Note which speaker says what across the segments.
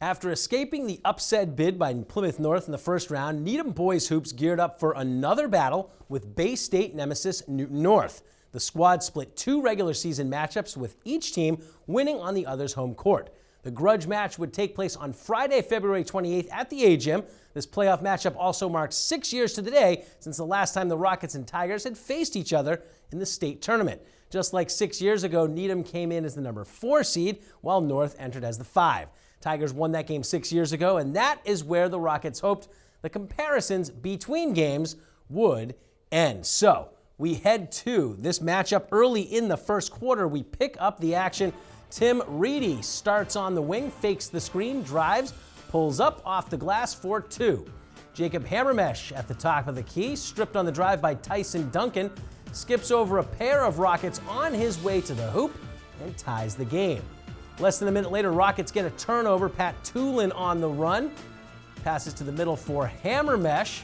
Speaker 1: After escaping the upset bid by Plymouth North in the first round, Needham Boys Hoops geared up for another battle with Bay State nemesis Newton North. The squad split 2 regular season matchups, with each team winning on the other's home court. The grudge match would take place on Friday, February 28th at the A-Gym. This playoff matchup also marks 6 years to the day since the last time the Rockets and Tigers had faced each other in the state tournament. Just like 6 years ago, Needham came in as the number 4 seed, while North entered as the 5. Tigers won that game 6 years ago, and that is where the Rockets hoped the comparisons between games would end. So we head to this matchup early in the first quarter. We pick up the action. Tim Reedy starts on the wing, fakes the screen, drives, pulls up off the glass for 2. Jacob Hammermesh at the top of the key, stripped on the drive by Tyson Duncan, skips over a pair of Rockets on his way to the hoop and ties the game. Less than a minute later, Rockets get a turnover. Pat Tulin on the run. Passes to the middle for Hammermesh.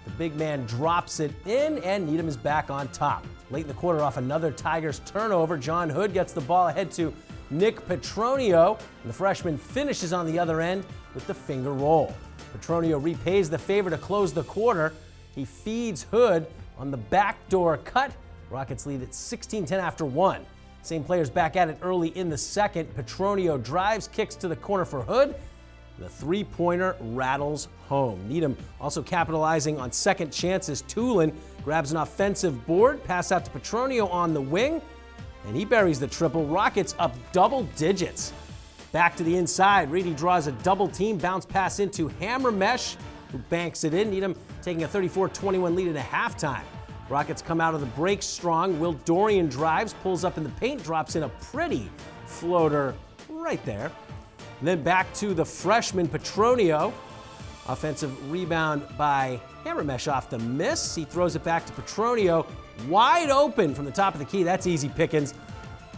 Speaker 1: The big man drops it in, and Needham is back on top. Late in the quarter, off another Tigers turnover, John Hood gets the ball ahead to Nick Petronio, and the freshman finishes on the other end with the finger roll. Petronio repays the favor to close the quarter. He feeds Hood on the backdoor cut. Rockets lead at 16-10 after 1. Same players back at it early in the second. Petronio drives, kicks to the corner for Hood. The three-pointer rattles home. Needham also capitalizing on second chances. Tulin grabs an offensive board, pass out to Petronio on the wing, and he buries the triple. Rockets up double digits. Back to the inside, Reedy draws a double team, bounce pass into Hammermesh, who banks it in. Needham taking a 34-21 lead at halftime. Rockets come out of the break strong. Will Dorian drives, pulls up in the paint, drops in a pretty floater right there. And then back to the freshman Petronio. Offensive rebound by Hammermesh off the miss. He throws it back to Petronio, wide open from the top of the key. That's easy pickings.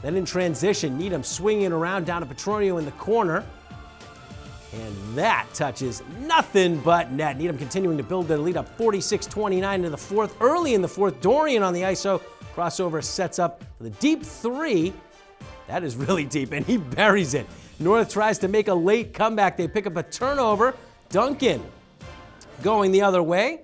Speaker 1: Then in transition, Needham swinging around down to Petronio in the corner. And that touches nothing but net. Needham continuing to build their lead up 46-29 into the fourth. Early in the fourth, Dorian on the ISO. Crossover sets up for the deep 3. That is really deep, and he buries it. North tries to make a late comeback. They pick up a turnover. Duncan going the other way.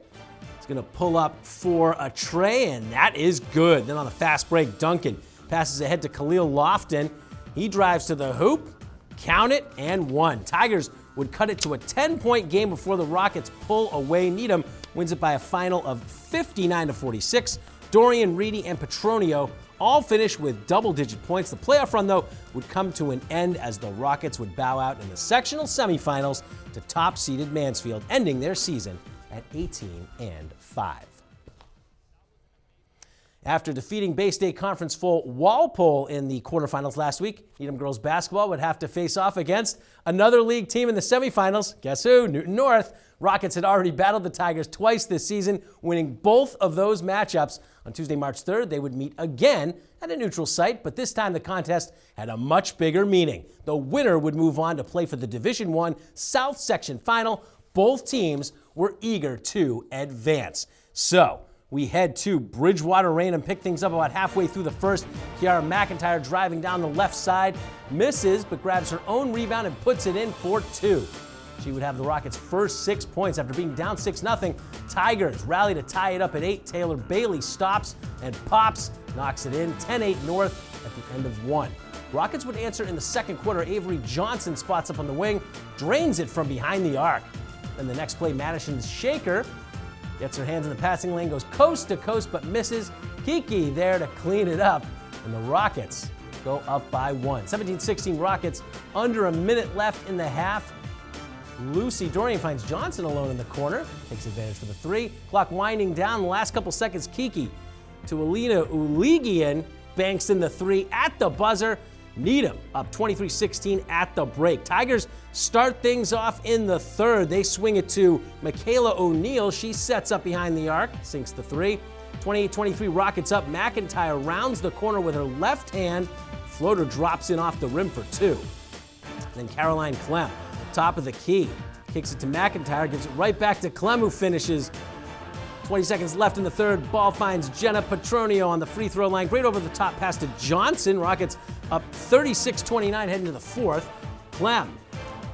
Speaker 1: He's going to pull up for a tray, and that is good. Then on the fast break, Duncan passes ahead to Khalil Lofton. He drives to the hoop. Count it, and 1. Tigers would cut it to a 10-point game before the Rockets pull away. Needham wins it by a final of 59-46. Dorian, Reedy, and Petronio all finish with double-digit points. The playoff run, though, would come to an end as the Rockets would bow out in the sectional semifinals to top-seeded Mansfield, ending their season at 18-5. After defeating Bay State Conference foe Walpole in the quarterfinals last week, Needham girls basketball would have to face off against another league team in the semifinals. Guess who? Newton North. Rockets had already battled the Tigers twice this season, winning both of those matchups. On Tuesday, March 3rd, they would meet again at a neutral site, but this time the contest had a much bigger meaning. The winner would move on to play for the Division I South Section Final. Both teams were eager to advance. So we head to Bridgewater Rain and pick things up about halfway through the first. Kiara McIntyre driving down the left side, misses, but grabs her own rebound and puts it in for 2. She would have the Rockets' first 6 points after being down 6-0. Tigers rally to tie it up at 8. Taylor Bailey stops and pops, knocks it in. 10-8 North at the end of 1. Rockets would answer in the second quarter. Avery Johnson spots up on the wing, drains it from behind the arc. Then the next play, Madison's shaker gets her hands in the passing lane, goes coast to coast, but misses. Kiki there to clean it up, and the Rockets go up by 1. 17-16 Rockets, under a minute left in the half. Lucy Dorian finds Johnson alone in the corner, takes advantage for the 3. Clock winding down, the last couple seconds, Kiki to Alina Uligian, banks in the 3 at the buzzer. Needham up 23-16 at the break. Tigers start things off in the third. They swing it to Michaela O'Neal. She sets up behind the arc, sinks the 3. 28-23 Rockets up. McIntyre rounds the corner with her left hand. Floater drops in off the rim for 2. Then Caroline Clem, top of the key, kicks it to McIntyre, gives it right back to Clem, who finishes. 20 seconds left in the third. Ball finds Jenna Petronio on the free throw line. Great over the top pass to Johnson. Rockets up 36-29 heading to the fourth. Clem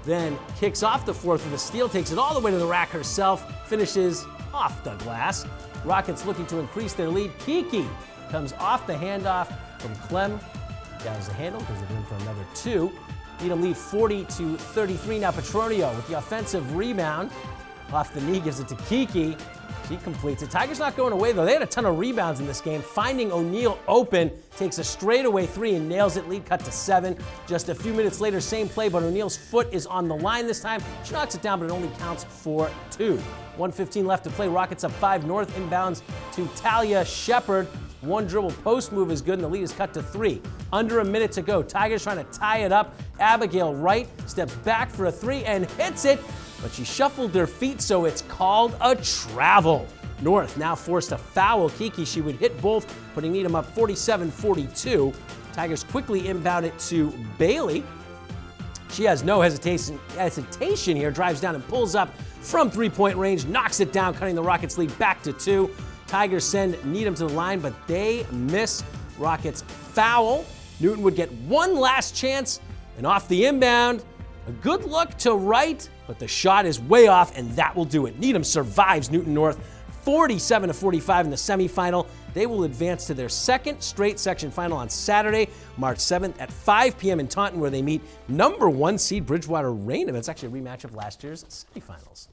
Speaker 1: then kicks off the fourth with a steal, takes it all the way to the rack herself, finishes off the glass. Rockets looking to increase their lead. Kiki comes off the handoff from Clem. Down the handle, because they're in for another two. Needham lead 40-33. Now Petronio with the offensive rebound. Off the knee, gives it to Kiki. She completes it. Tigers not going away, though. They had a ton of rebounds in this game. Finding O'Neal open, takes a straightaway three and nails it. Lead cut to 7. Just a few minutes later, same play, but O'Neal's foot is on the line this time. She knocks it down, but it only counts for 2. 1:15 left to play. Rockets up 5 north. Inbounds to Talia Shepard. One dribble post move is good, and the lead is cut to 3. Under a minute to go. Tigers trying to tie it up. Abigail Wright steps back for a 3 and hits it, but she shuffled her feet, so it's called a travel. North now forced to foul Kiki. She would hit both, putting Needham up 47-42. Tigers quickly inbound it to Bailey. She has no hesitation here, drives down and pulls up from three-point range, knocks it down, cutting the Rockets' lead back to 2. Tigers send Needham to the line, but they miss. Rockets foul. Newton would get one last chance, and off the inbound, a good look to right, but the shot is way off, and that will do it. Needham survives Newton North 47-45 in the semifinal. They will advance to their second straight section final on Saturday, March 7th at 5 p.m. in Taunton, where they meet number 1 seed Bridgewater Raynham. It's actually a rematch of last year's semifinals.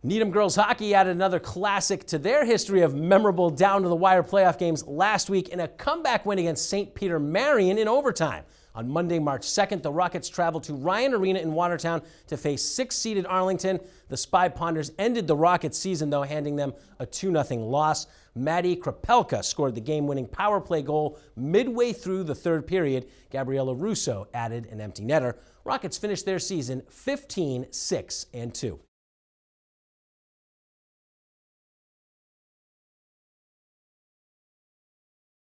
Speaker 1: Needham girls hockey added another classic to their history of memorable down-to-the-wire playoff games last week in a comeback win against St. Peter Marion in overtime. On Monday, March 2nd, the Rockets traveled to Ryan Arena in Watertown to face 6-seeded Arlington. The Spy Ponders ended the Rockets' season, though, handing them a 2-0 loss. Maddie Krapelka scored the game-winning power play goal midway through the third period. Gabriella Russo added an empty netter. Rockets finished their season 15-6-2.